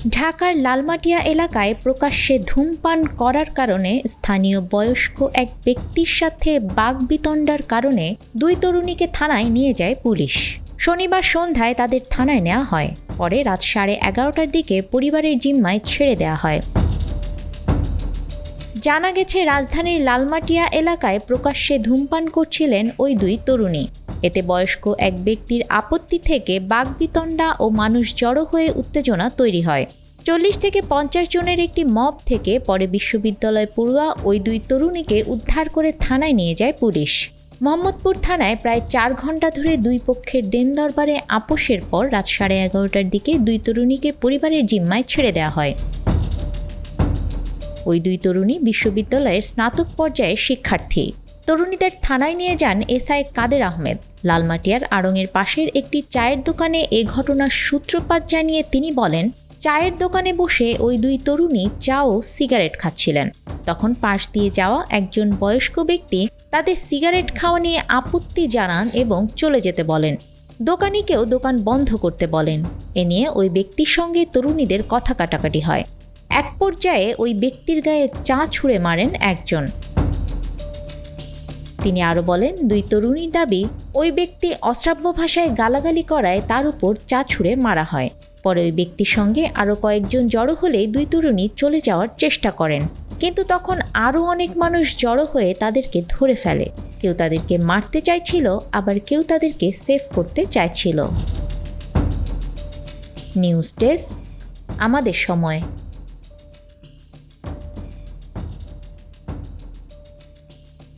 ঢাকার লালমাটিয়া এলাকায় প্রকাশ্যে ধূমপান করার কারণে স্থানীয় বয়স্ক এক ব্যক্তির সাথে বাকবিতণ্ডার কারণে দুই তরুণীকে থানায় নিয়ে যায় পুলিশ। শনিবার সন্ধ্যায় তাদের থানায় নেওয়া হয়। পরে রাত 11:30টার দিকে পরিবারের জিম্মায় ছেড়ে দেওয়া হয়। জানা গেছে, রাজধানীর লালমাটিয়া এলাকায় প্রকাশ্যে ধূমপান করছিলেন ওই দুই তরুণী। এতে বয়স্ক এক ব্যক্তির আপত্তি থেকে বাকবিতণ্ডা ও মানুষ জড়ো হয়ে উত্তেজনা তৈরি হয়। 40 থেকে 50 জনের একটি মব থেকে পরে বিশ্ববিদ্যালয় পড়ুয়া ওই দুই তরুণীকে উদ্ধার করে থানায় নিয়ে যায় পুলিশ। মোহাম্মদপুর থানায় প্রায় 4 ঘণ্টা ধরে দুই পক্ষের দেন-দরবারে আপোষের পর রাত 11:30টার দিকে দুই তরুণীকে পরিবারের জিম্মায় ছেড়ে দেওয়া হয়। ওই দুই তরুণী বিশ্ববিদ্যালয়ের স্নাতক পর্যায়ের শিক্ষার্থী। তরুণীদের থানায় নিয়ে যান এসআই কাদের আহমেদ। লালমাটিয়ার আড়ংয়ের পাশের একটি চায়ের দোকানে এ ঘটনার সূত্রপাত জানিয়ে তিনি বলেন, চায়ের দোকানে বসে ওই দুই তরুণী চা ও সিগারেট খাচ্ছিলেন। তখন পাশ দিয়ে যাওয়া একজন বয়স্ক ব্যক্তি তাদের সিগারেট খাওয়া নিয়ে আপত্তি জানান এবং চলে যেতে বলেন। দোকানিকেও দোকান বন্ধ করতে বলেন। এ নিয়ে ওই ব্যক্তির সঙ্গে তরুণীদের কথা কাটাকাটি হয়। এক পর্যায়ে ওই ব্যক্তির গায়ে চা ছুঁড়ে মারেন একজন। তিনি আরও বলেন, দুই তরুণীর দাবি ওই ব্যক্তি অশ্রাব্য ভাষায় গালাগালি করায় তার উপর চা ছুঁড়ে মারা হয়। পরে ওই ব্যক্তির সঙ্গে আরও কয়েকজন জড়ো হলে দুই তরুণী চলে যাওয়ার চেষ্টা করেন, কিন্তু তখন আরও অনেক মানুষ জড়ো হয়ে তাদেরকে ধরে ফেলে। কেউ তাদেরকে মারতে চাইছিল, আবার কেউ তাদেরকে সেভ করতে চাইছিল। নিউজ ডেস্ক, আমাদের সময়।